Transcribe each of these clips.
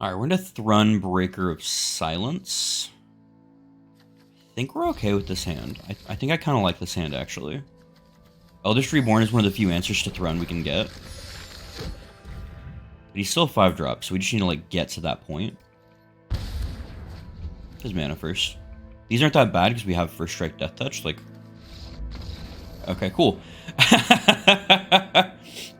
Alright, we're into Thrun, Breaker of Silence. I think we're okay with this hand. I think I kind of like this hand, actually. Eldritch Reborn is one of the few answers to Thrun we can get. But he's still 5-drop, so we just need to, like, get to that point. His mana first. These aren't that bad because we have First Strike, Death Touch, like... Okay, cool.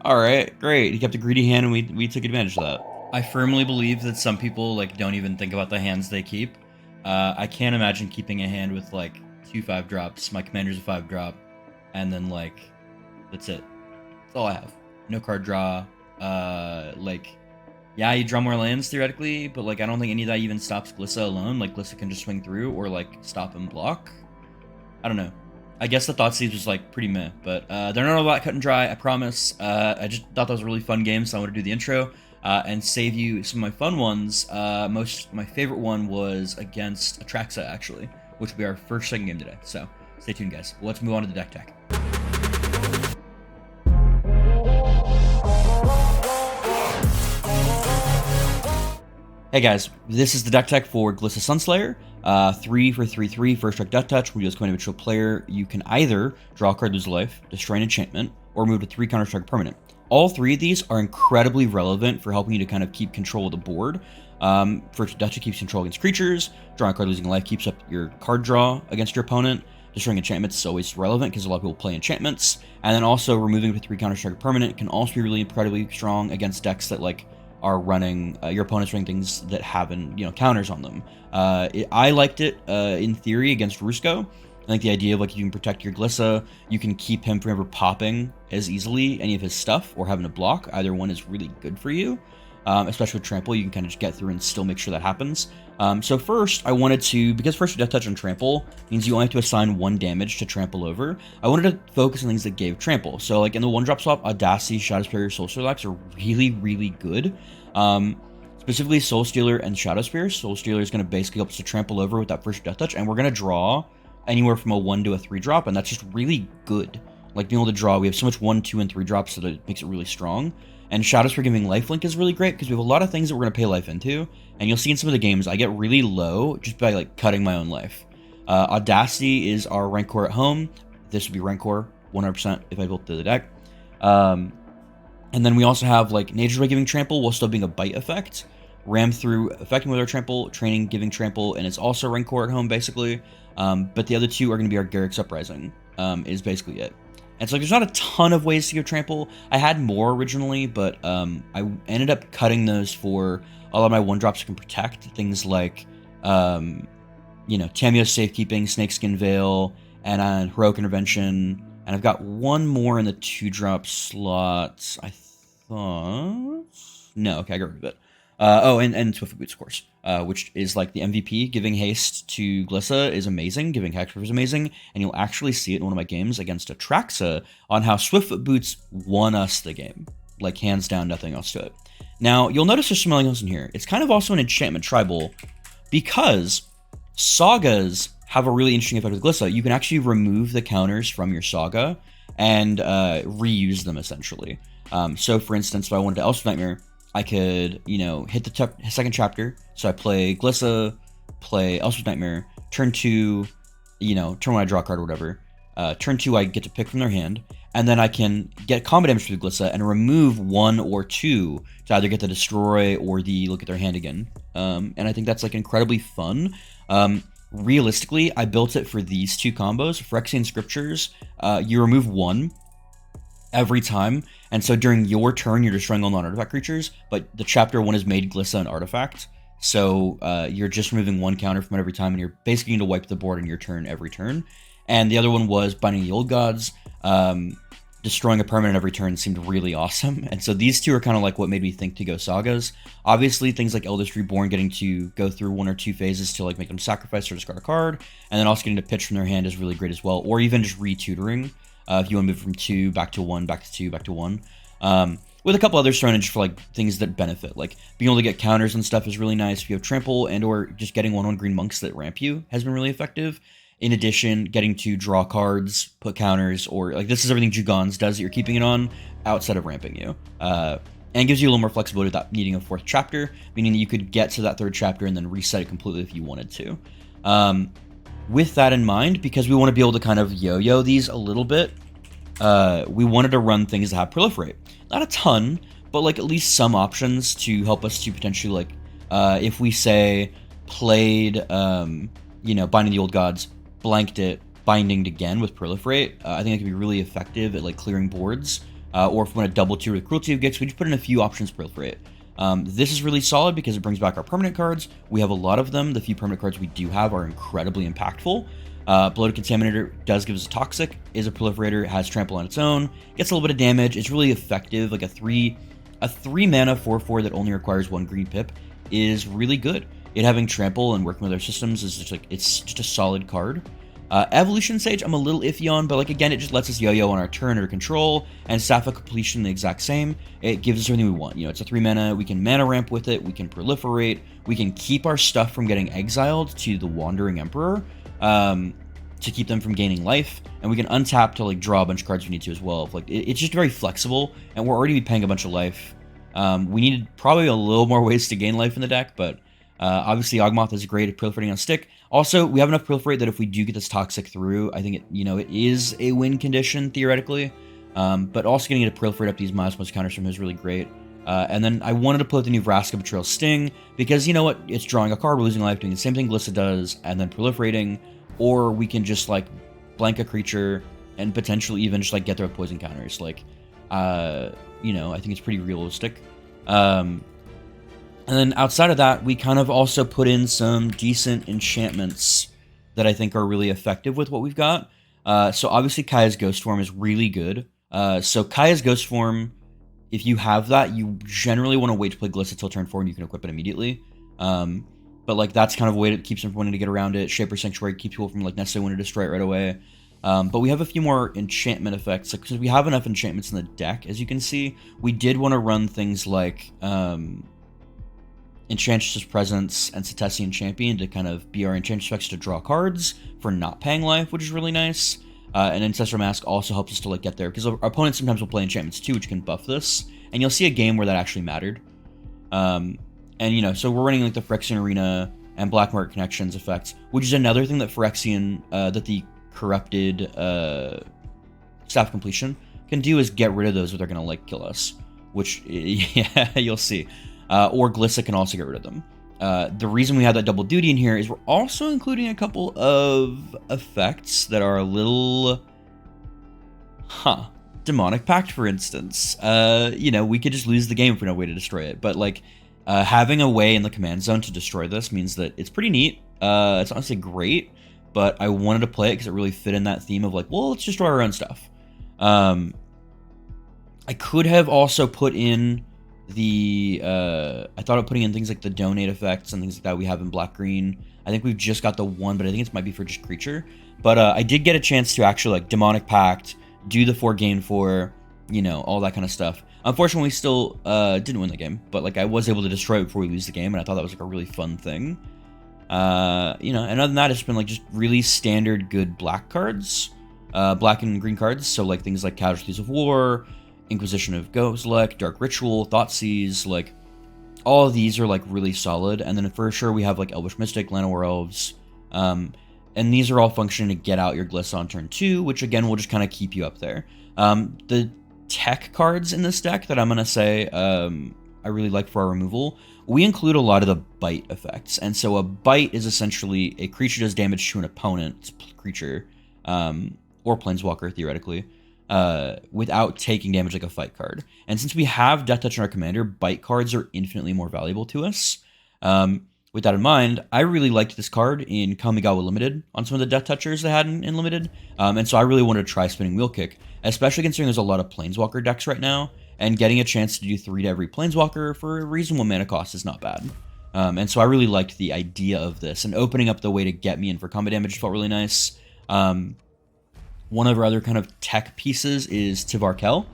Alright, great. He kept a greedy hand and we took advantage of that. I firmly believe that some people, like, don't even think about the hands they keep. I can't imagine keeping a hand with, like, 2 5-drops, my commander's a 5-drop, and then, like, that's it. That's all I have. No card draw. Like, yeah, you draw more lands, theoretically, but, like, I don't think any of that even stops Glissa alone. Like, Glissa can just swing through, or, like, stop and block. I don't know. I guess the Thoughtseeds was, like, pretty meh, but they're not all that cut and dry, I promise. I just thought that was a really fun game, so I want to do the intro. And save you some of my fun ones. My favorite one was against Atraxa, actually, which will be our second game today. So stay tuned, guys. Let's move on to the Decktech. Hey guys, this is the Decktech for Glissa Sunslayer. 3 for 3/3, First Strike, Death Touch. When you command a virtual player, you can either draw a card, lose a life, destroy an enchantment, or move to 3 counter-strike permanent. All 3 of these are incredibly relevant for helping you to kind of keep control of the board. First, Death Touch keeps control against creatures. Drawing a card, losing a life keeps up your card draw against your opponent. Destroying enchantments is always relevant because a lot of people play enchantments. And then also removing the 3 counter-strike permanent can also be really incredibly strong against decks that like are running your opponent's running things that have counters on them. I liked it in theory against Rusko. I think the idea of like you can protect your Glissa, you can keep him from ever popping as easily any of his stuff or having to block. Either one is really good for you, especially with Trample. You can kind of just get through and still make sure that happens. So first, I wanted to, because First Death Touch on Trample means you only have to assign 1 damage to trample over, I wanted to focus on things that gave Trample. So like in the 1-drop swap, Audacity, Shadow Spear, Soul Stealer are really, really good. Specifically Soul Stealer and Shadow Spear. Soul Stealer is going to basically help us to trample over with that First Death Touch, and we're going to draw anywhere from a 1 to a 3-drop, and that's just really good. Like being able to draw, we have so much 1, 2, and 3 drops that it makes it really strong. And Shadows for giving lifelink is really great because we have a lot of things that we're going to pay life into, and you'll see in some of the games I get really low just by like cutting my own life. Audacity is our Rancor at home. This would be Rancor 100% if I built the deck. And then we also have like Nature's Way giving trample while still being a bite effect. Ram through affecting with our trample, training giving trample, and it's also Rancor at home basically. But the other 2 are going to be our Garruk's Uprising, is basically it. And so like, there's not a ton of ways to give trample. I had more originally, but I ended up cutting those for a lot of my 1-drops that can protect. Things like, Tamiyo's Safekeeping, Snakeskin Veil, and Heroic Intervention. And I've got 1 more in the 2-drop slots, I thought. No, okay, I got rid of it. And Swift Boots, of course, which is like the MVP. Giving haste to Glissa is amazing. Giving Hexproof is amazing. And you'll actually see it in one of my games against Atraxa on how Swiftfoot Boots won us the game. Like, hands down, nothing else to it. Now, you'll notice there's something else in here. It's kind of also an enchantment tribal because sagas have a really interesting effect with Glissa. You can actually remove the counters from your saga and reuse them, essentially. So, for instance, if I wanted to Elspeth Nightmare, I could, hit the second chapter. So I play Glissa, play Elspeth Nightmare. Turn 2, turn 1 I draw a card or whatever. Turn 2 I get to pick from their hand. And then I can get combo damage through Glissa and remove 1 or 2 to either get the destroy or the look at their hand again. And I think that's like incredibly fun. Realistically, I built it for these 2 combos. Phyrexian Scriptures, you remove 1 every time, and so during your turn you're destroying all non-artifact creatures, but the chapter 1 is made Glissa an artifact, so you're just removing 1 counter from it every time, and you're basically going to wipe the board in your turn every turn. And the other one was Binding the Old Gods. Destroying a permanent every turn seemed really awesome, and so these 2 are kind of like what made me think to go sagas. Obviously things like Eldritch Reborn, getting to go through 1 or 2 phases to like make them sacrifice or discard a card, and then also getting to pitch from their hand is really great as well, or even just retutoring. If you want to move from 2 back to 1, back to 2, back to 1. With a couple others thrown in just for like things that benefit. Like being able to get counters and stuff is really nice. If you have trample and or just getting 1/1 green monks that ramp you has been really effective. In addition, getting to draw cards, put counters, or like this is everything Jugons does that you're keeping it on outside of ramping you. and gives you a little more flexibility without needing a 4th chapter, meaning that you could get to that 3rd chapter and then reset it completely if you wanted to. With that in mind, because we want to be able to kind of yo-yo these a little bit, we wanted to run things that have proliferate. Not a ton, but like at least some options to help us to potentially, like, if we say played, you know, Binding the Old Gods, blanked it, binding again with proliferate, I think it could be really effective at like clearing boards. Or if we want to double tier with Cruelty of Gix, we just put in a few options to proliferate. This is really solid because it brings back our permanent cards. We have a lot of them. The few permanent cards we do have are incredibly impactful. Bloated Contaminator does give us a Toxic, is a proliferator, has Trample on its own, gets a little bit of damage. It's really effective. Like a 3 mana 4/4 that only requires 1 green pip is really good. It having Trample and working with our systems is just like, it's just a solid card. Evolution Sage, I'm a little iffy on, but like again, it just lets us yo-yo on our turn or control, and Staff of Completion the exact same. It gives us everything we want. You know, it's a 3 mana, we can mana ramp with it, we can proliferate, we can keep our stuff from getting exiled to the Wandering Emperor, to keep them from gaining life, and we can untap to like draw a bunch of cards we need to as well. Like it's just very flexible, and we're already paying a bunch of life. We needed probably a little more ways to gain life in the deck, but obviously Ogmoth is great at proliferating on stick. Also, we have enough proliferate that if we do get this Toxic through, I think it, you know, it is a win condition theoretically. But also getting it to proliferate up these +1 counters from him is really great. And then I wanted to put the new Vraska Betrayal Sting, because you know what, it's drawing a card, we're losing life, doing the same thing Glissa does, and then proliferating, or we can just like blank a creature and potentially even just like get there with poison counters. Like, you know, I think it's pretty realistic. And then outside of that, we kind of also put in some decent enchantments that I think are really effective with what we've got. So obviously Kaya's Ghost Form is really good. So Kaya's Ghost Form, if you have that, you generally want to wait to play Glissa till turn 4 and you can equip it immediately. But like that's kind of a way that keeps them from wanting to get around it. Shaper Sanctuary keeps people from like necessarily wanting to destroy it right away. But we have a few more enchantment effects. Because we have enough enchantments in the deck, as you can see, we did want to run things like Enchantress's Presence and Setesian Champion to kind of be our Enchantress effects to draw cards for not paying life, which is really nice. And Ancestral Mask also helps us to like get there, because our opponents sometimes will play enchantments too, which can buff this. And you'll see a game where that actually mattered. And you know, so we're running like the Phyrexian Arena and Black Market Connections effects, which is another thing that Phyrexian, that the corrupted Staff of Completion can do, is get rid of those if they're gonna like kill us. Which, yeah, you'll see. Or Glissa can also get rid of them. The reason we have that double duty in here is we're also including a couple of effects that are a little... Demonic Pact, for instance. You know, we could just lose the game if we have no way to destroy it. But, like, having a way in the command zone to destroy this means that it's pretty neat. It's honestly great, but I wanted to play it because it really fit in that theme of, like, well, let's destroy our own stuff. I could have also put in the I thought of putting in things like the donate effects and things like that we have in black-green. I think we've just got the one, but I think it might be for just creature. But I did get a chance to actually like Demonic Pact, do the 4 gain 4, you know, all that kind of stuff. Unfortunately, we still didn't win the game, but like I was able to destroy it before we lose the game, and I thought that was like a really fun thing. You know, and other than that, it's been like just really standard good black cards, black and green cards. So like things like Casualties of War, Inquisition of Ghostlek, Dark Ritual, Thoughtseize, like all of these are like really solid. And then for sure we have like Elvish Mystic, Llanowar Elves, and these are all functioning to get out your Glissa on turn 2, which again will just kind of keep you up there. The tech cards in this deck that I'm gonna say I really like for our removal, we include a lot of the bite effects. And so a bite is essentially a creature does damage to an opponent's creature, or planeswalker theoretically, without taking damage like a fight card. And since we have Death Touch in our commander, bite cards are infinitely more valuable to us. With that in mind, I really liked this card in Kamigawa Limited on some of the Death Touchers they had in Limited. And so I really wanted to try Spinning Wheel Kick, especially considering there's a lot of Planeswalker decks right now, and getting a chance to do 3 to every Planeswalker for a reasonable mana cost is not bad. And so I really liked the idea of this, and opening up the way to get me in for combat damage felt really nice. One of our other kind of tech pieces is Tivarkel.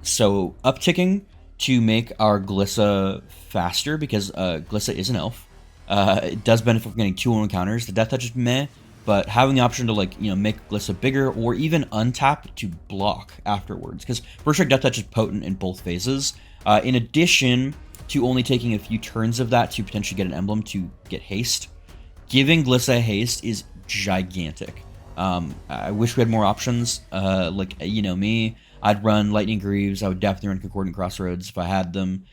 So upticking to make our Glissa faster, because Glissa is an elf. It does benefit from getting 2 encounters. The Death Touch is meh, but having the option to like, you know, make Glissa bigger or even untap to block afterwards, because First Strike Death Touch is potent in both phases. In addition to only taking a few turns of that to potentially get an emblem to get haste, giving Glissa haste is gigantic. I wish we had more options. Like, you know me, I'd run Lightning Greaves. I would definitely run Concordant Crossroads if I had them.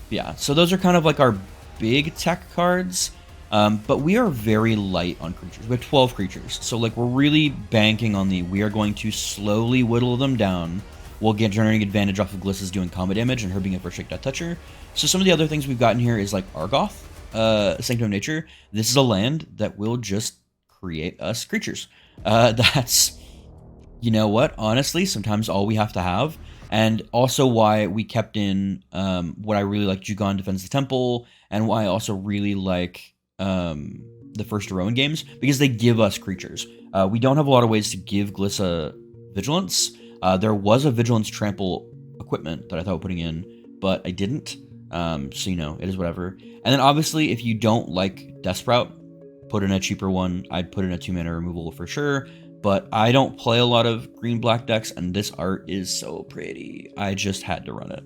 Yeah, so those are kind of like our big tech cards. But we are very light on creatures. We have 12 creatures. So, like, we're really banking on we are going to slowly whittle them down. We'll get generating advantage off of Glissa's doing combo damage and her being a first strike Death Toucher. So some of the other things we've gotten here is, like, Argoth, Sanctum of Nature. This is a land that will just create us creatures. That's, you know what, honestly, sometimes all we have to have. And also why we kept in what I really like, Jugon Defends the Temple, and why I also really like the first Rowan games, because they give us creatures. We don't have a lot of ways to give Glissa Vigilance. There was a Vigilance Trample equipment that I thought of putting in, but I didn't. So, you know, it is whatever. And then obviously, if you don't like Death Sprout, put in a cheaper one. I'd put in a 2-mana removal for sure. But I don't play a lot of green-black decks, and this art is so pretty. I just had to run it.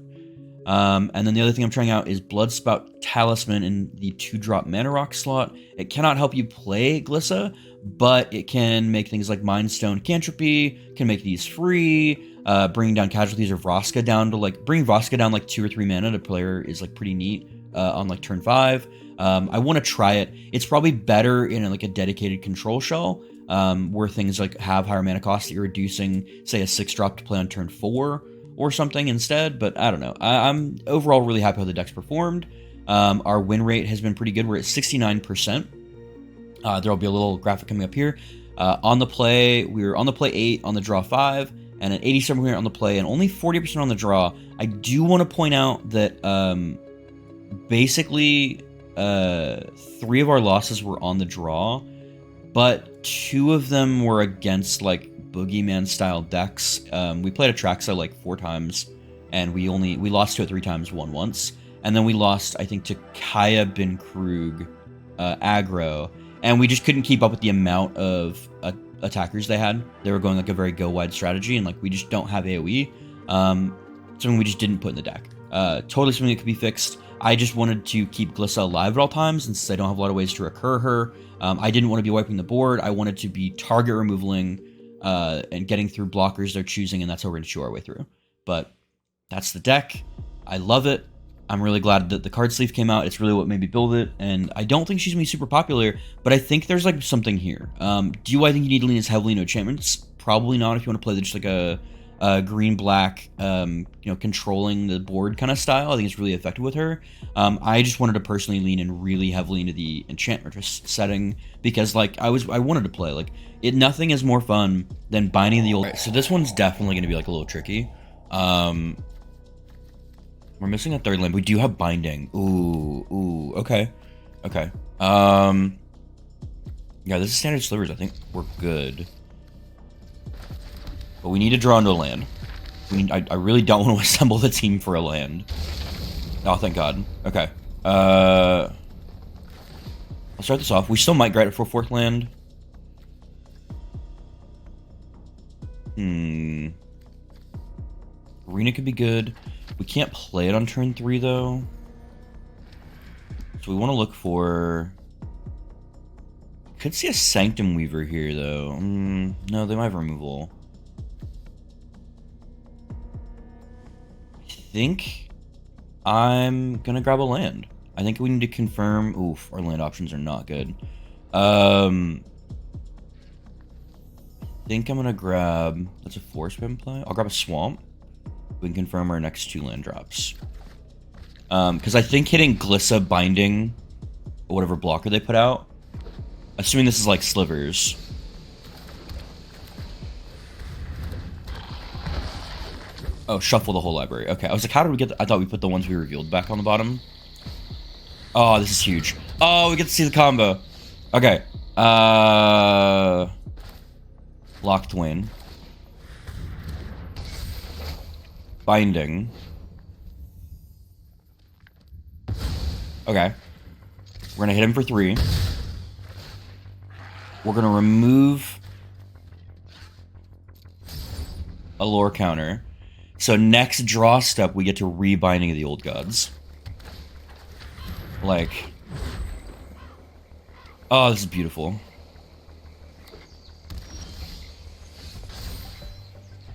And then the other thing I'm trying out is Bloodspout Talisman in the 2-drop Mana Rock slot. It cannot help you play Glissa, but it can make things like Mind Stone Cantripy, can make these free, bringing down casualties of Vraska down to, like, bring Vraska down like 2 or 3 mana to player is, like, pretty neat on, like, turn 5. I want to try it. It's probably better in, like, a dedicated control shell, where things like have higher mana cost that you're reducing, say, a 6-drop to play on turn 4 or something instead, but I don't know. I'm overall really happy how the deck's performed. Our win rate has been pretty good. We're at 69%. There'll be a little graphic coming up here. On the play, we were on the play 8, on the draw 5, and at 87% on the play, and only 40% on the draw. I do want to point out that basically 3 of our losses were on the draw, but 2 of them were against, like, boogeyman style decks. We played Atraxa like 4 times, and we lost to it 3 times, won once, and then we lost, I think, to Kaya Bin Krug aggro, and we just couldn't keep up with the amount of attackers they had. They were going like a very go wide strategy, and like we just don't have AoE. Something we just didn't put in the deck. Totally something that could be fixed. I just wanted to keep Glissa alive at all times, and since I don't have a lot of ways to recur her, I didn't want to be wiping the board. I wanted to be target removaling and getting through blockers they're choosing, and that's how we're going to chew our way through. But that's the deck. I love it. I'm really glad that the card sleeve came out. It's really what made me build it, and I don't think she's going to be super popular, but I think there's like something here. Do I think you need to lean as heavily into enchantments? Probably not if you want to play just like a green-black, you know, controlling the board kind of style. I think it's really effective with her. I just wanted to personally lean in really heavily into the enchantment setting, because like I wanted to play like it. Nothing is more fun than binding the old. Right, so this one's definitely going to be like a little tricky. We're missing a 3rd land. We do have binding. Ooh, okay. Yeah, this is standard slivers. I think we're good. But we need to draw into a land. I really don't want to assemble the team for a land. Oh, thank God. Okay. I'll start this off. We still might grab it for a 4th land. Arena could be good. We can't play it on turn 3, though. So we want to look for... Could see a Sanctum Weaver here, though. No, they might have removal. I think I'm gonna grab a land. I think we need to confirm... Oof, our land options are not good. I think I'm gonna grab... That's a 4-spin play. I'll grab a Swamp. We can confirm our next 2 land drops. Because I think hitting Glissa binding, or whatever blocker they put out, assuming this is like slivers. Oh, shuffle the whole library. Okay, I was like, how did we get I thought we put the ones we revealed back on the bottom. Oh, this is huge. Oh, we get to see the combo. Okay. Locked Wayne. Binding. Okay. We're gonna hit him for 3. We're gonna remove a lore counter. So next draw step, we get to Rebinding of the Old Gods. Like... Oh, this is beautiful.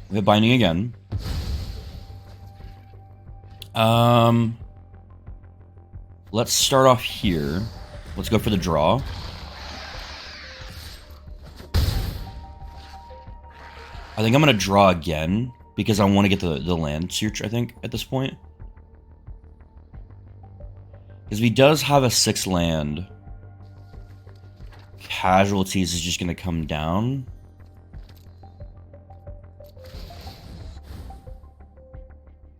We have Binding again. Let's start off here. Let's go for the draw. I think I'm going to draw again, because I want to get the land search, I think, at this point. Because if he does have a 6 land, casualties is just going to come down.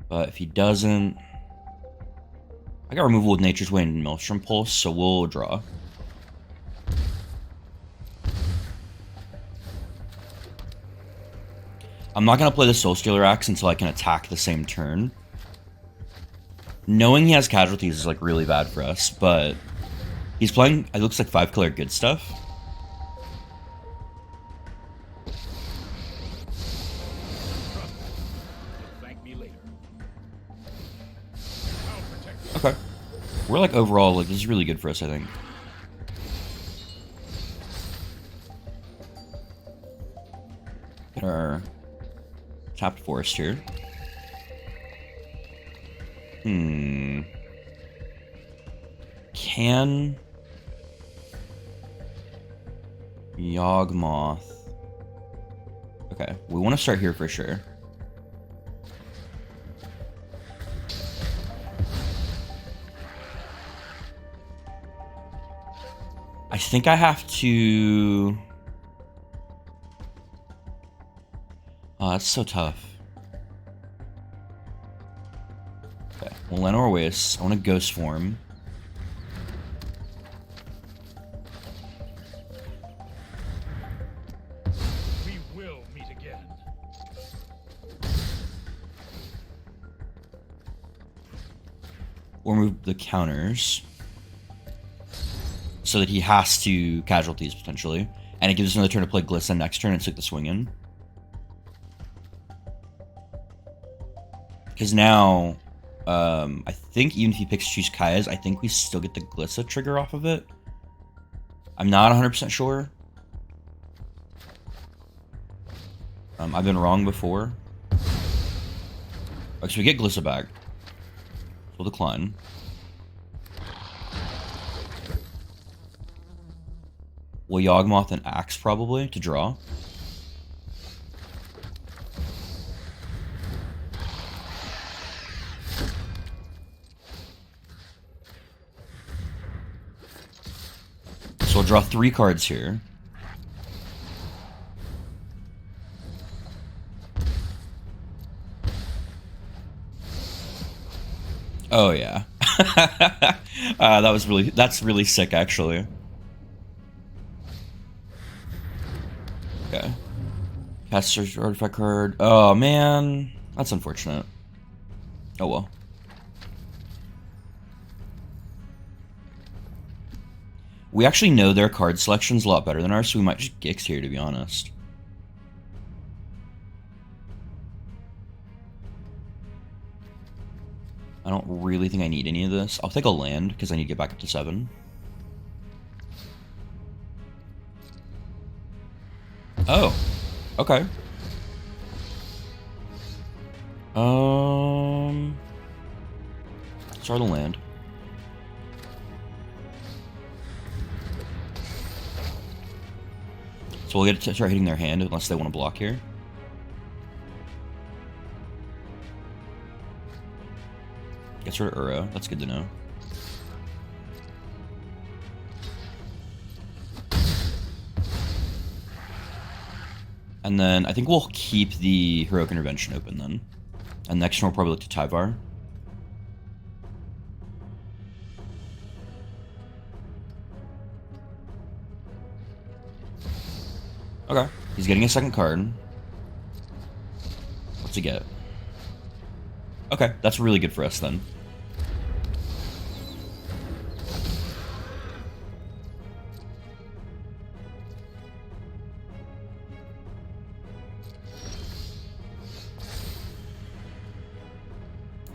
But if he doesn't... I got removal with Nature's Way and Maelstrom Pulse, so we'll draw. I'm not going to play the Soulstealer Axe until I can attack the same turn. Knowing he has casualties is like really bad for us, but he's playing, it looks like 5-color good stuff. Okay. We're like overall, like this is really good for us, I think. Get our tapped forest here. Can Yawgmoth. Okay, we want to start here for sure. I think I have to... Oh, that's so tough. Okay, well, Lenore Waste. I want to Ghost Form. We will meet again. We'll remove the counters, so that he has to casualties, potentially. And it gives us another turn to play Glissa next turn and stick the swing in. Because now, I think even if he picks Choose Kaya's, I think we still get the Glissa trigger off of it. I'm not 100% sure. I've been wrong before. Okay, so we get Glissa back. We'll decline. We'll Yawgmoth and Axe probably to draw. So we'll draw 3 cards here. Oh yeah. That's really sick actually. Okay. Cast search artifact card. Oh man, that's unfortunate. Oh well. We actually know their card selection's a lot better than ours, so we might just Gix here, to be honest. I don't really think I need any of this. I'll take a land, because I need to get back up to 7. Oh. Okay. Start the land. So we'll get to start hitting their hand unless they want to block here. Gets rid of Uro. That's good to know. And then I think we'll keep the Heroic Intervention open then. And next turn we'll probably look to Tyvar. Okay. He's getting a second card. What's he get? Okay, that's really good for us then.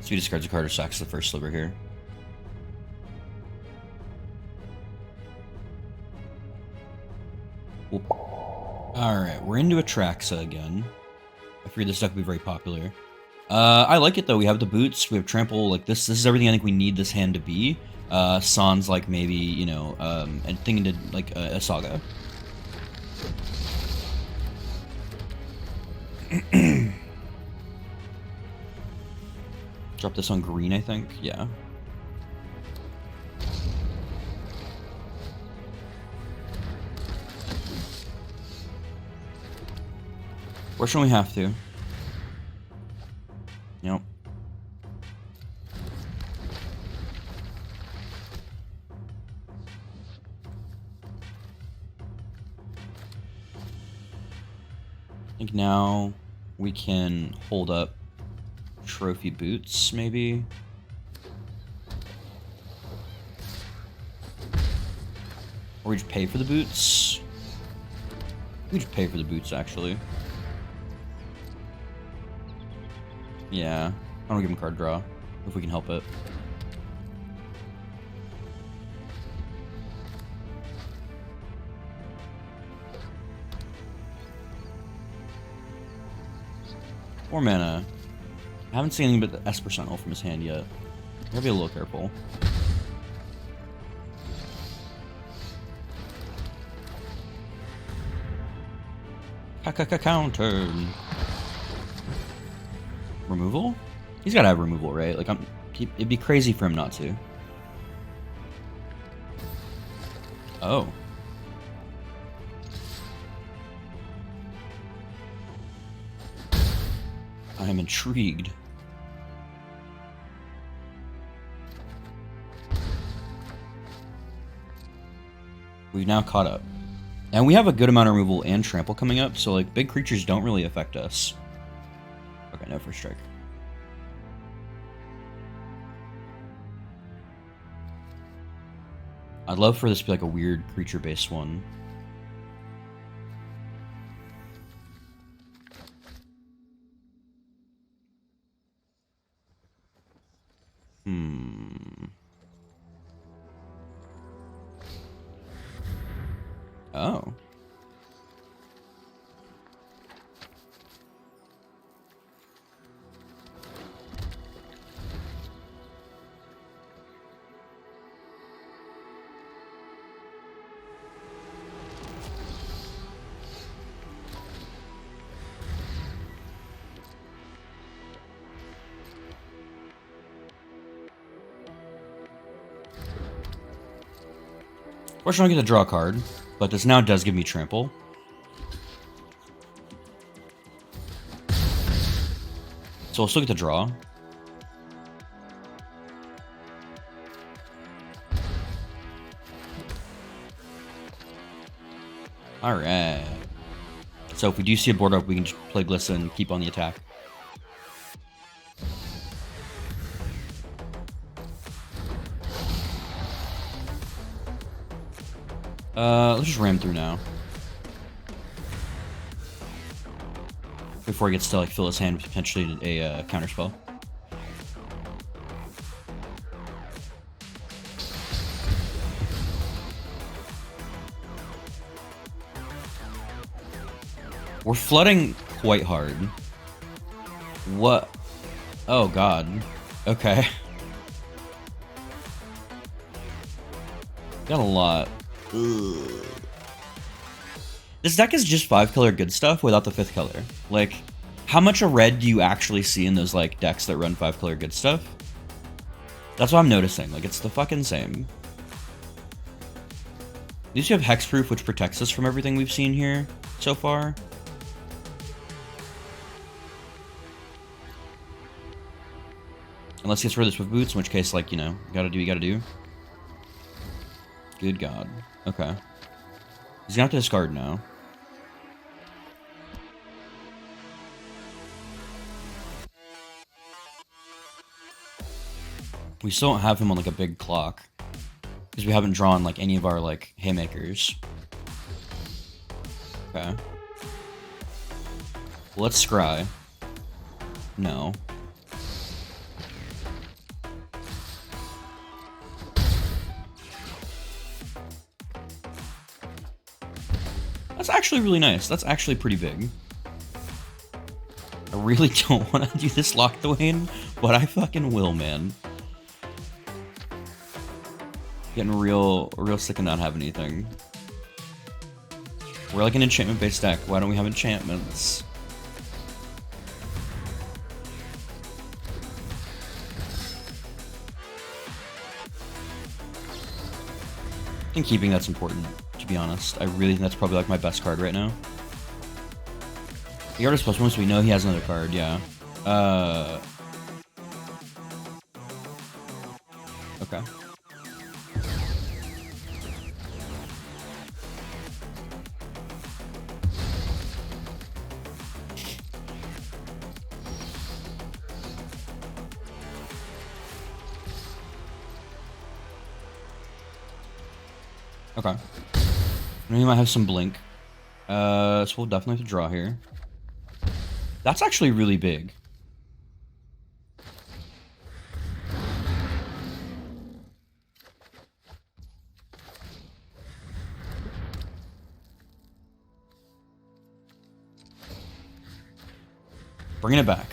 So he discards a card or sacks the first sliver here. Alright, we're into Atraxa again. I figured this deck would be very popular. I like it though. We have the boots, we have trample. Like this is everything I think we need this hand to be. Sans like maybe, you know, and thing into like a saga. Drop this on green, I think. Yeah. Or should we have to? Yep. I think now we can hold up trophy boots, maybe. Or we just pay for the boots. We just pay for the boots, actually. Yeah, I don't give him card draw, if we can help it. Four mana. I haven't seen anything but the Esper Sentinel from his hand yet. Gotta be a little careful. Counter. Removal? He's gotta have removal, right? Like, it'd be crazy for him not to. Oh. I am intrigued. We've now caught up. And we have a good amount of removal and trample coming up, so like big creatures don't really affect us. Okay, no first strike. I'd love for this to be like a weird creature-based one. Oh. Fortunately, I get to draw a card, but this now does give me trample. So I'll still get to draw. Alright. So if we do see a board up, we can just play Glissa and keep on the attack. Let's just ram through now. Before he gets to like fill his hand with potentially a counterspell. We're flooding quite hard. What? Oh god. Okay. Got a lot. Ugh. This deck is just 5-color good stuff without the 5th color. Like, how much of red do you actually see in those like decks that run 5-color good stuff? That's what I'm noticing. Like, it's the fucking same. At least you have hexproof, which protects us from everything we've seen here so far. Unless he gets rid of this with boots, in which case, like, you know, you gotta do. Good god. Okay. He's gonna have to discard now. We still don't have him on like a big clock. Because we haven't drawn like any of our like haymakers. Okay. Let's scry. No. That's actually really nice. That's actually pretty big. I really don't want to do this Lock the Wane, but I fucking will, man. Getting real sick of not having anything. We're like an enchantment-based deck. Why don't we have enchantments? I think keeping that's important, to be honest. I really think that's probably like my best card right now. The artist plus one, so we know he has another card, yeah. Okay. Okay. We might have some blink. So we'll definitely have to draw here. That's actually really big. Bringing it back.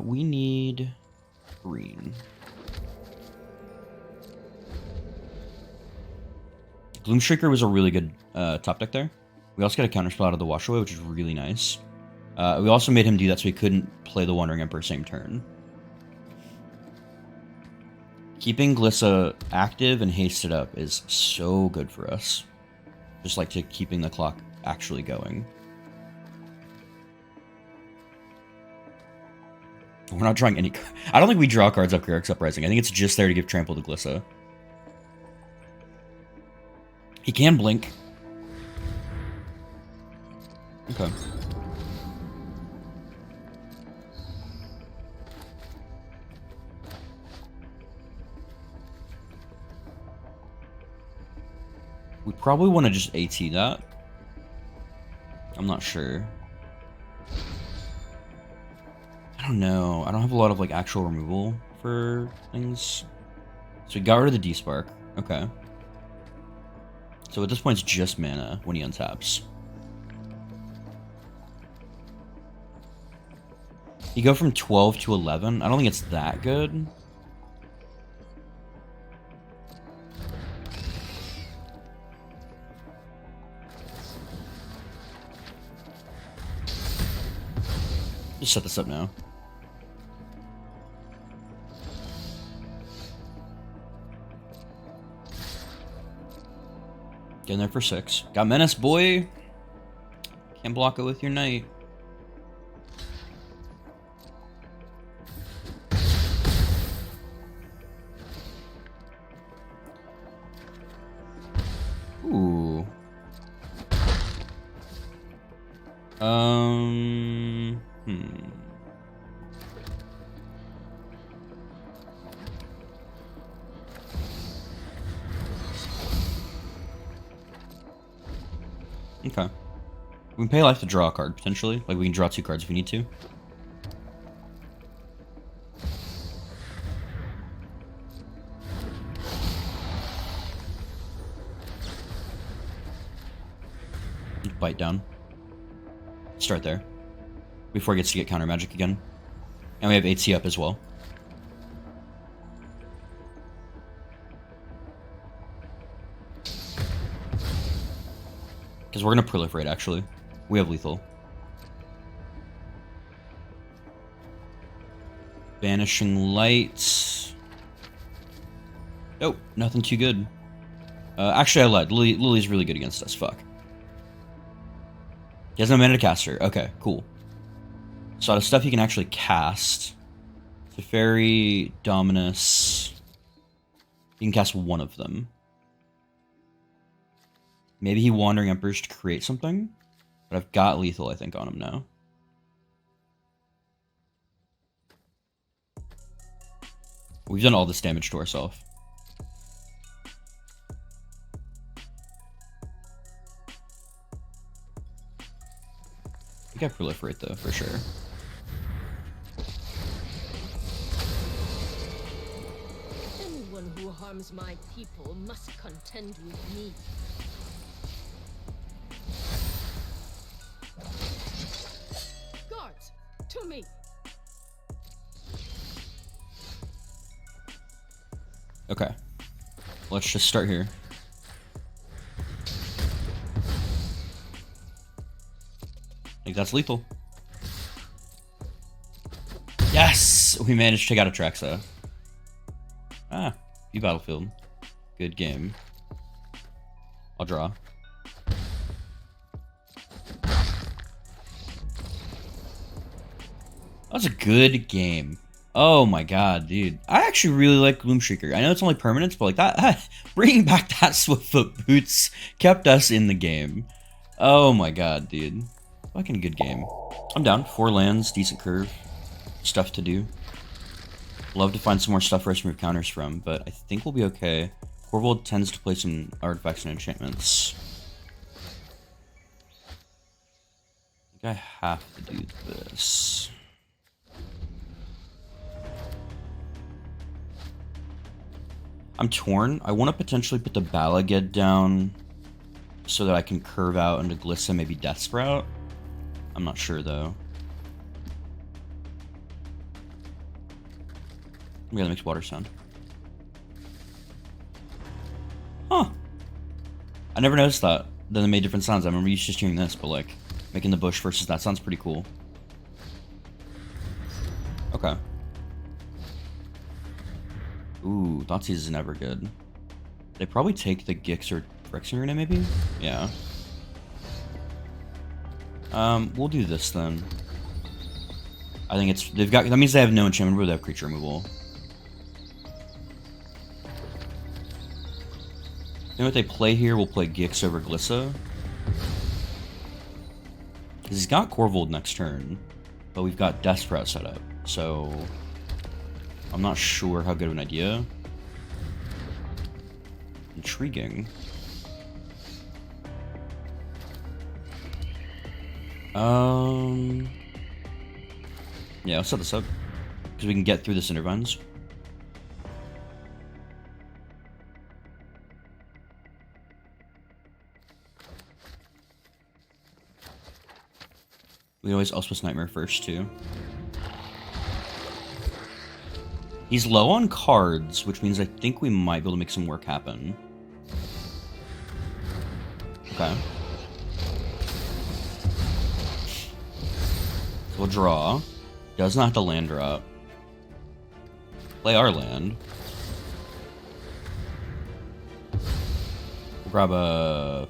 We need green. Gloomshaker was a really good top deck there. We also got a counterspell out of the Wash Away, which is really nice. We also made him do that so he couldn't play the Wandering Emperor same turn. Keeping Glissa active and hasted up is so good for us. Just like to keeping the clock actually going. We're not drawing any... I don't think we draw cards up Phyrexians Uprising. I think it's just there to give trample to Glissa. He can blink. Okay. We probably want to just AT that. I'm not sure. I don't know. I don't have a lot of like actual removal for things. So we got rid of the D-Spark. Okay. So at this point, it's just mana when he untaps. You go from 12 to 11. I don't think it's that good. Just set this up now. Get in there for 6. Got Menace, boy. Can't block it with your knight. Ooh. Okay. We can pay life to draw a card, potentially. Like, we can draw 2 cards if we need to. Bite down. Start there. Before he gets to get counter magic again. And we have AT up as well. Because we're going to proliferate, actually. We have lethal. Vanishing Light. Nope, nothing too good. Actually, I lied. Lily's really good against us. Fuck. He has no mana to cast her. Okay, cool. So out of stuff he can actually cast. Teferi, Dominus. He can cast one of them. Maybe he Wandering Emperors to create something. But I've got lethal, I think, on him now. We've done all this damage to ourselves. We got proliferate though, for sure. Anyone who harms my people must contend with me. Okay. Let's just start here. I think that's lethal. Yes! We managed to take out a Traxa. Ah, view battlefield. Good game. I'll draw. That was a good game. Oh my god, dude. I actually really like Gloomshrieker. I know it's only permanence, but like that, bringing back that Swiftfoot Boots kept us in the game. Oh my god, dude. Fucking good game. I'm down. 4 lands, decent curve. Stuff to do. Love to find some more stuff for us to move counters from, but I think we'll be okay. Corvold tends to play some artifacts and enchantments. I think I have to do this. I'm torn. I want to potentially put the Balaged down so that I can curve out into Glissa, maybe Death Sprout. I'm not sure though. Yeah, that makes water sound. Huh. I never noticed that. Then it made different sounds. I remember you just hearing this, but like making the bush versus that sounds pretty cool. Okay. Ooh, Thoughtseize is never good. They probably take the Gix or Phyrexian Arena, maybe? Yeah. We'll do this then. I think it's they've got that means they have no enchantment, but they have creature removal. You know what they play here? We'll play Gix over Glissa. Because he's got Corvold next turn, but we've got Death Sprout set up, so I'm not sure how good of an idea. Intriguing. Yeah, let's set this up because we can get through this Intervines. We always Elspeth's Nightmare first too. He's low on cards, which means I think we might be able to make some work happen. Okay. So we'll draw. Does not have to land drop. Play our land. We'll grab a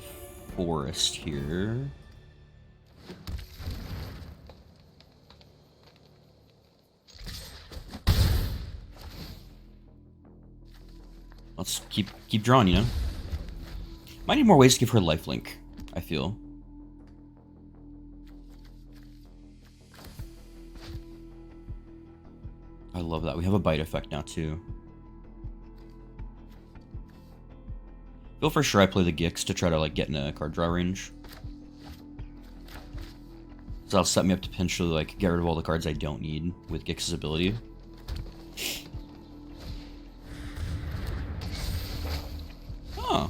Forest here. Let's keep drawing, you know? Might need more ways to give her lifelink, I feel. I love that. We have a bite effect now, too. Feel for sure I play the Gix to try to, like, get in a card draw range. So that'll set me up to potentially, like, get rid of all the cards I don't need with Gix's ability. Huh.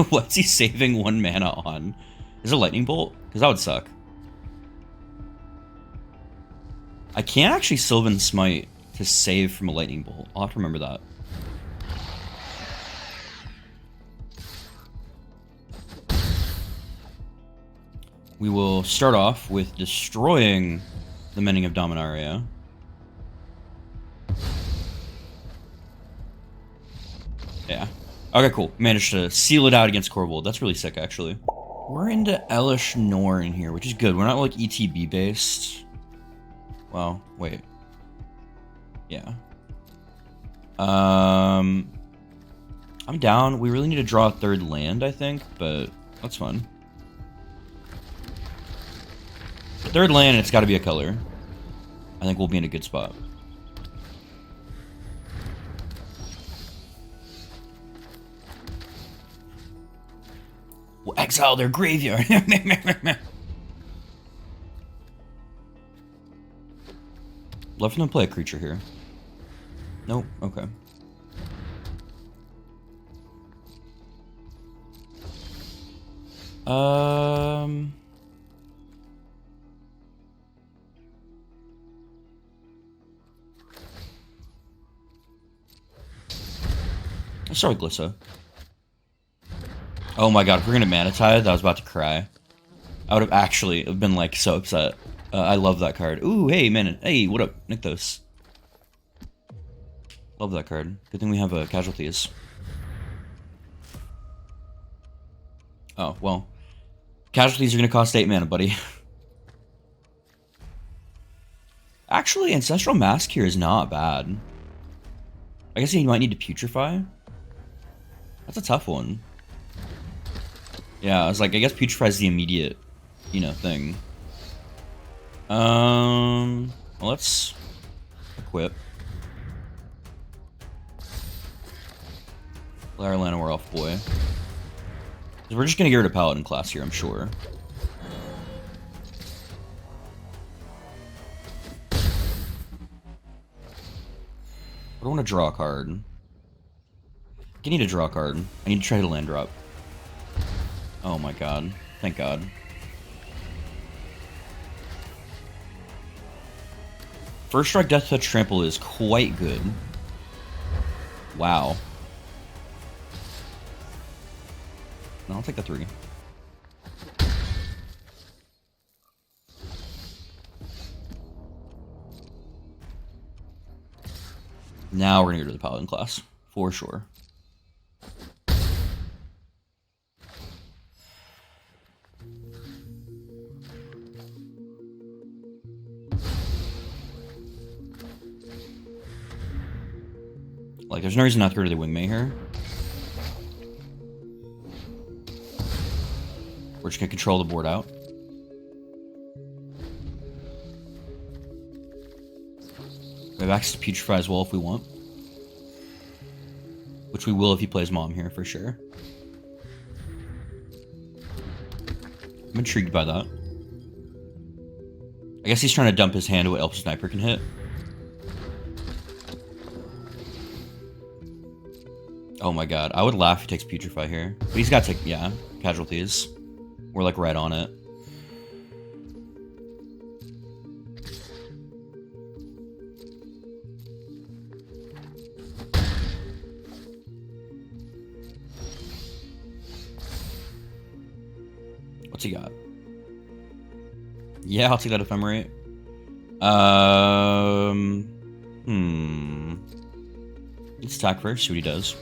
What's he saving 1 mana on? Is it a lightning bolt? Because that would suck. I can't actually Sylvan Smite to save from a lightning bolt. I'll have to remember that. We will start off with destroying the Mending of Dominaria. Yeah. Okay, cool. Managed to seal it out against Corvold. That's really sick, actually. We're into Elish Norn here, which is good. We're not, like, ETB based. Well, wait. Yeah. I'm down. We really need to draw a 3rd land, I think, but that's fun. The 3rd land, it's got to be a color. I think we'll be in a good spot. We'll exile their graveyard. Love for them to play a creature here. Nope. Okay. Let's start with Glissa. Oh my god, if we're gonna Mana Tithe, I was about to cry. I would have actually been like so upset. I love that card. Ooh, hey man, hey, what up, Nykthos? Love that card. Good thing we have casualties. Oh well, casualties are gonna cost 8 mana, buddy. Actually, Ancestral Mask here is not bad. I guess he might need to Putrefy. That's a tough one. Yeah, I was like, I guess Putrefy is the immediate, you know, thing. Well, let's equip. Let our Llanowar Elf boy. Because we're just gonna get rid of Paladin class here, I'm sure. I don't want to draw a card. I need to draw a card. I need to try to land drop. Oh my god. Thank god. First Strike Death Touch Trample is quite good. Wow. No, I'll take the 3. Now we're gonna go to the Paladin class. For sure. Like, there's no reason not to go to the Wingmate here. We're just gonna control the board out. We have access to Putrefy as well if we want. Which we will if he plays Mom here, for sure. I'm intrigued by that. I guess he's trying to dump his hand to what Elf Sniper can hit. Oh my god, I would laugh if he takes Putrefy here. But he's got to take, yeah, casualties. We're like right on it. What's he got? Yeah, I'll take that Ephemerate. Let's attack first, see what he does.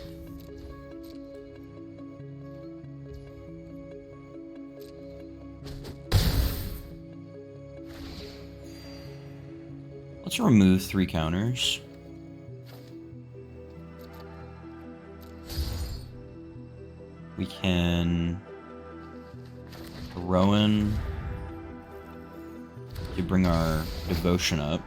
Let's remove 3 counters. We can Rowan to bring our devotion up.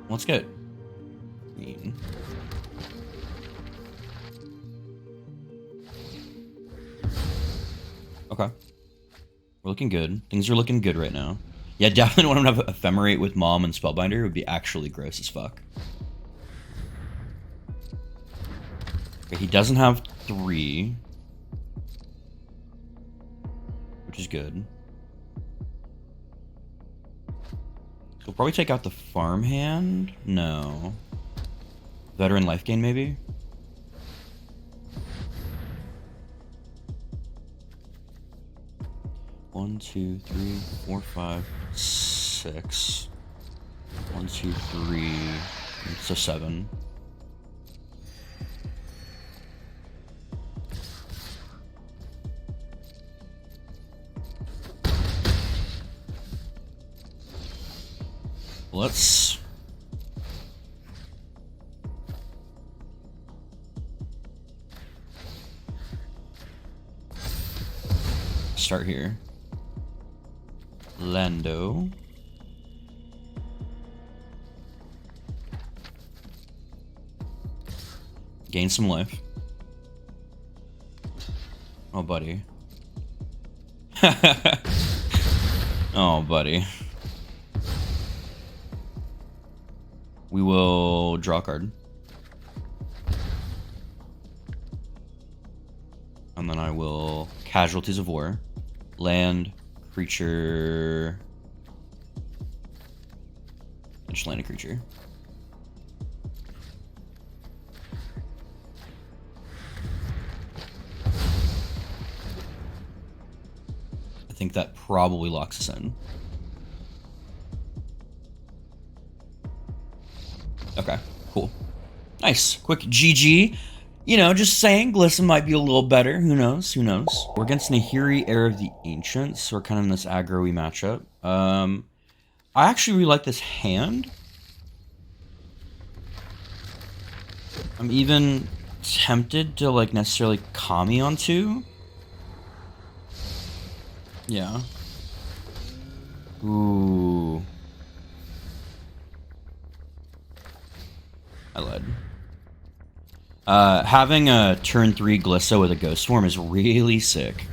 Let's get Queen. Okay. We're looking good. Things are looking good right now. Yeah, definitely want to have Ephemerate with Mom and Spellbinder. It would be actually gross as fuck. Okay, he doesn't have 3. Which is good. So we'll probably take out the farmhand? No. Veteran life gain, maybe? One, 2, 3, 4, 5, 6. 1, 2, 3. So 7. Let's start here. Lando. Gain some life. Oh, buddy. Oh, buddy. We will draw a card. And then I will Casualties of War. Land, creature... Just land a creature. I think that probably locks us in. Okay, cool. Nice. Quick GG. You know, just saying, Glissa might be a little better. Who knows? Who knows? We're against Nahiri, Heir of the Ancients, so we're kind of in this aggro-y matchup. I actually really like this hand. I'm even tempted to, like, necessarily Kami on 2. Yeah. Ooh. I lied. Having a turn 3 Glissa with a Ghost Form is really sick.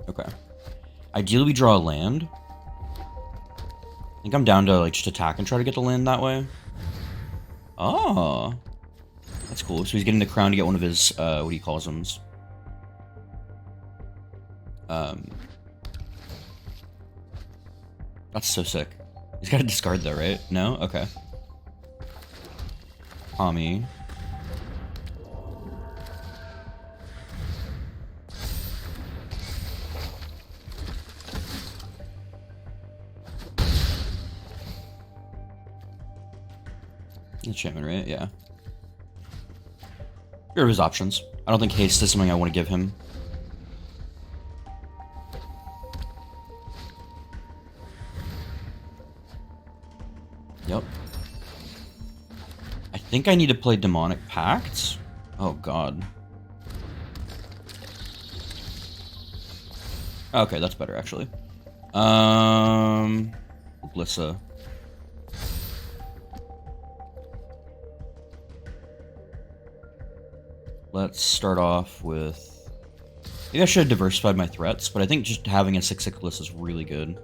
Okay. Ideally, we draw a land. I think I'm down to, like, just attack and try to get the land that way. Oh. That's cool. So he's getting the crown to get one of his, what he calls them. That's so sick. He's got to discard though, right? No? Okay. Kami. Enchantment, right? Yeah. Here are his options. I don't think haste is something I want to give him. Yep. I think I need to play Demonic Pact. Oh, God. Okay, that's better, actually. Glissa. Let's start off with... Maybe I should have diversified my threats, but I think just having a 6/6 Glissa is really good.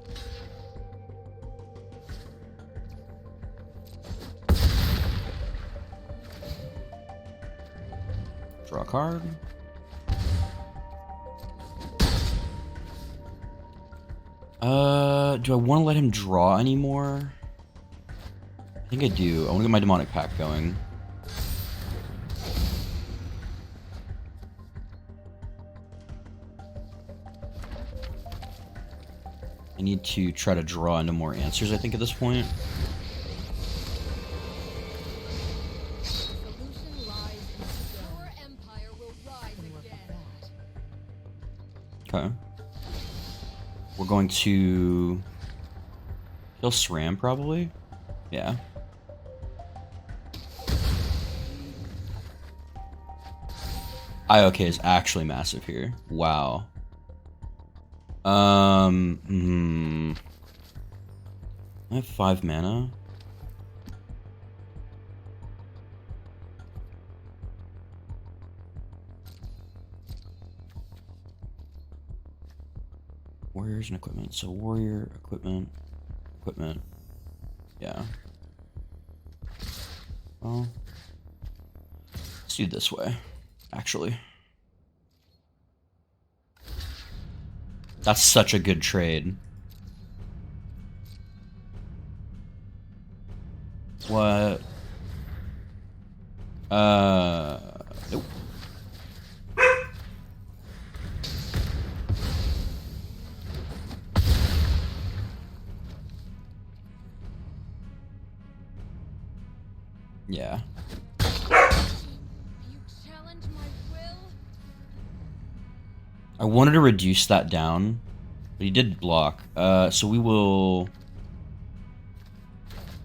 Draw a card. Do I want to let him draw anymore? I think I do. I want to get my Demonic Pact going. I need to try to draw into more answers, I think, at this point. Okay. We're going to kill SRAM, probably? Yeah. IOK is actually massive here. Wow. I have 5 mana. Warriors and equipment. So warrior, equipment. Yeah. Well, let's do it this way, actually. That's such a good trade. What? Nope. Yeah. I wanted to reduce that down, but he did block. So we will...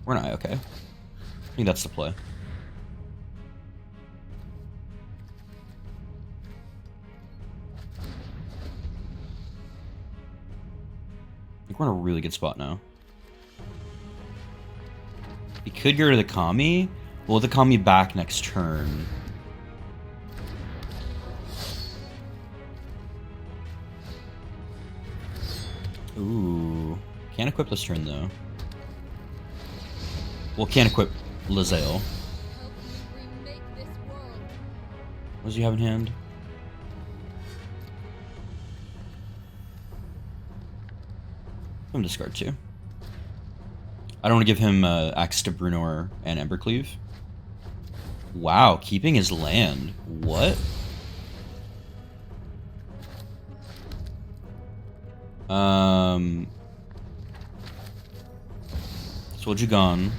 We're not okay. I think that's the play. I think we're in a really good spot now. We could get rid of the Kami. We'll have the Kami back next turn. Ooh. Can't equip this turn, though. Well, can't equip Lizelle. What does he have in hand? I'm gonna discard 2. I don't want to give him access to Brunor and Embercleave. Wow, keeping his land. What? Soldier gone.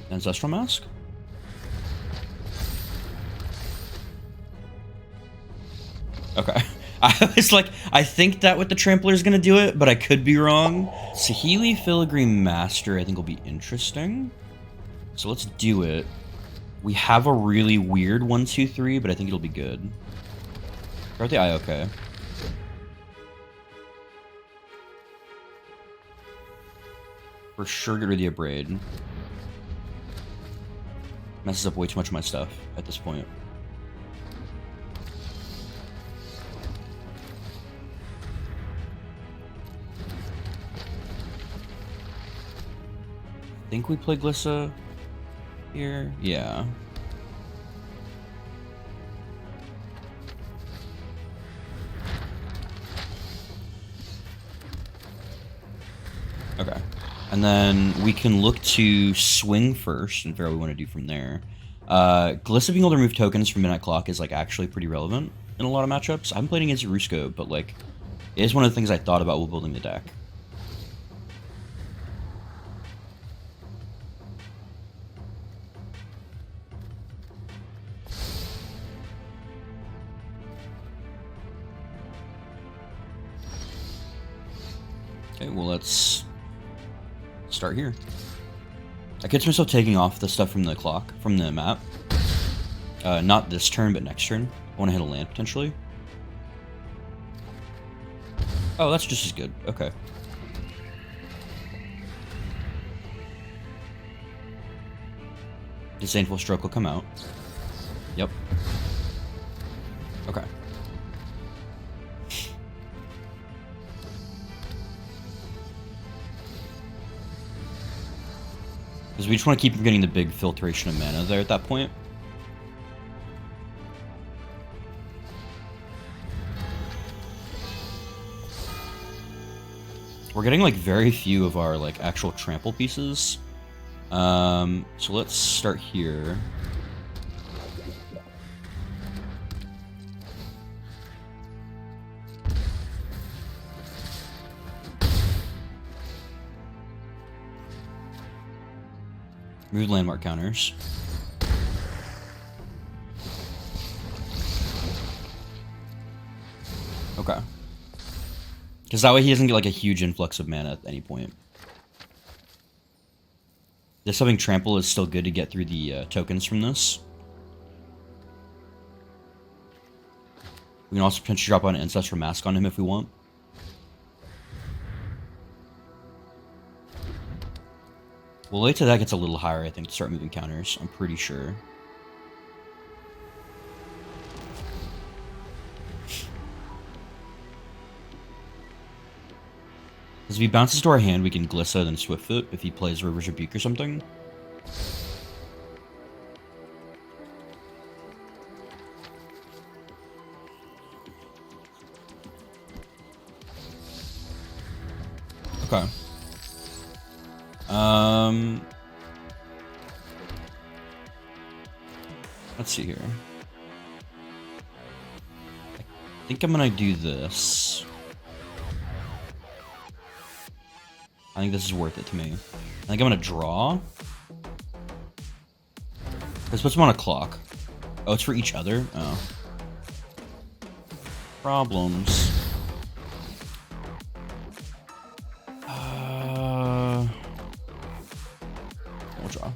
Ancestral Mask? Okay. I was like, I think that with the Trampler is going to do it, but I could be wrong. Saheeli Filigree Master I think will be interesting. So let's do it. We have a really weird 1-2-3, but I think it'll be good. Start the eye, okay. For sure get rid of the Abrade. Messes up way too much of my stuff at this point. I think we play Glissa here. Yeah. Okay. And then we can look to swing first and figure out what we want to do from there. Glissa being able to remove tokens from Midnight Clock is like actually pretty relevant in a lot of matchups. I haven't played against Rusko, but like it is one of the things I thought about while building the deck. Okay, well, let's start here. I catch myself taking off the stuff from the clock, from the map. Not this turn, but next turn. I want to hit a land, potentially. Oh, that's just as good. Okay. Disdainful Stroke will come out. Yep. Okay. Because we just want to keep from getting the big filtration of mana there at that point. We're getting like very few of our like actual trample pieces. So let's start here. Remove landmark counters. Okay. Because that way he doesn't get like a huge influx of mana at any point. This having trample is still good to get through the tokens from this. We can also potentially drop on an Ancestral Mask on him if we want. Well, later that gets a little higher, I think, to start moving counters. I'm pretty sure. Because if he bounces to our hand, we can Glissa then Swiftfoot if he plays River's Rebuke or something. Okay. Let's see here. I think I'm gonna do this. I think this is worth it to me. I think I'm gonna draw. This puts him on a clock. Oh, it's for each other? Oh. Problems. We'll draw.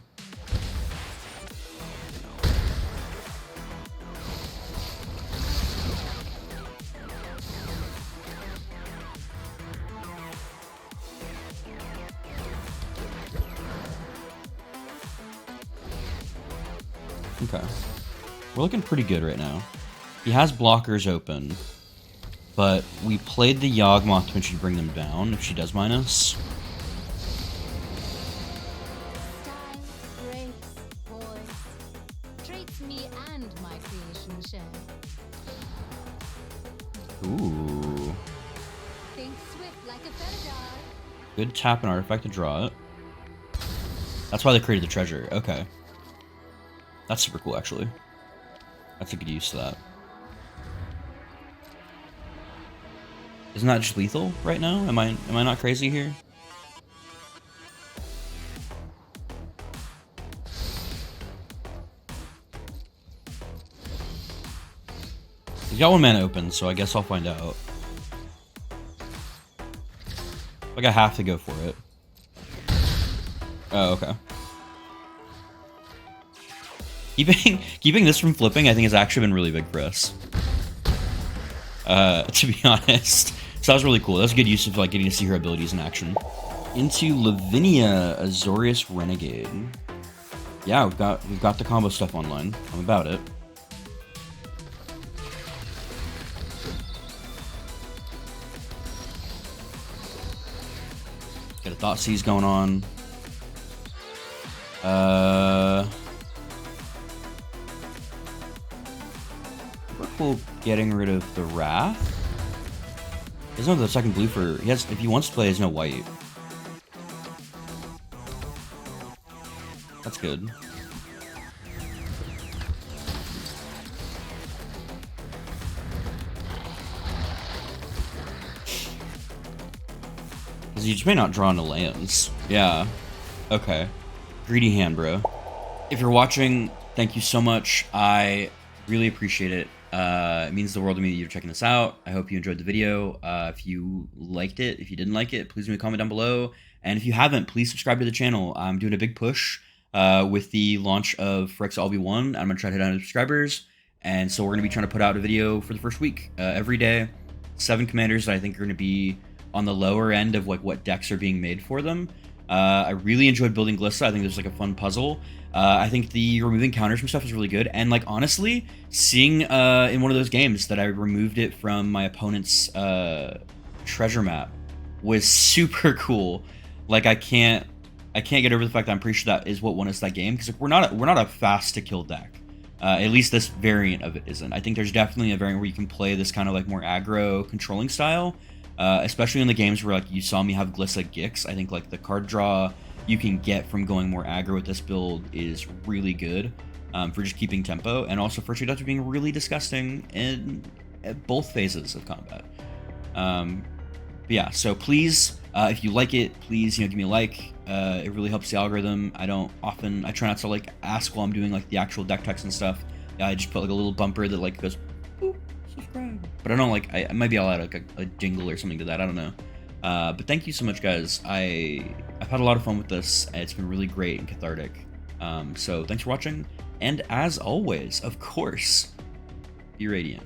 Okay. We're looking pretty good right now. He has blockers open. But we played the Yawgmoth to potentially bring them down if she does minus. Style breaks boys. Traits me and my creation share. Ooh. Think swift like a feather. Good tap an artifact to draw it. That's why they created the treasure. Okay. That's super cool, actually. That's a good use to that. Isn't that just lethal right now? Am I not crazy here? He's got 1 mana open, so I guess I'll find out. Like I have to go for it. Oh, okay. Keeping this from flipping, I think, has actually been really big for us. To be honest. So that was really cool. That was a good use of like getting to see her abilities in action. Into Lavinia, Azorius Renegade. Yeah, we've got the combo stuff online. I'm about it. Got a Thought Seize going on. We're cool getting rid of the Wrath. There's no the second blue for he has if he wants to play, there's no white. That's good. Because you just may not draw into lands. Yeah. Okay. Greedy hand, bro. If you're watching, thank you so much. I really appreciate it. It means the world to me that you're checking this out. I hope you enjoyed the video. If you liked it, if you didn't like it, please leave me a comment down below. And if you haven't, please subscribe to the channel. I'm doing a big push with the launch of Phyrexians LV1. I'm going to try to hit 100 subscribers. And so we're going to be trying to put out a video for the first week every day. 7 commanders that I think are going to be on the lower end of like what decks are being made for them. I really enjoyed building Glissa. I think there's like a fun puzzle. I think the removing counters from stuff is really good. And like honestly, seeing in one of those games that I removed it from my opponent's treasure map was super cool. Like I can't get over the fact that I'm pretty sure that is what won us that game, because we're not a fast to kill deck. At least this variant of it isn't. I think there's definitely a variant where you can play this kind of like more aggro controlling style. Especially in the games where like you saw me have Glissa Gix. I think like the card draw you can get from going more aggro with this build is really good for just keeping tempo, and also for Trade being really disgusting in both phases of combat. But yeah, so please, if you like it, please give me a like. It really helps the algorithm. I try not to like ask while I'm doing like the actual deck text and stuff. I just put like a little bumper that like goes boop, subscribe. But I don't like I might be all out like a jingle or something to that. I don't know. But thank you so much, guys. I've had a lot of fun with this. It's been really great and cathartic. So thanks for watching, and as always, of course, be radiant.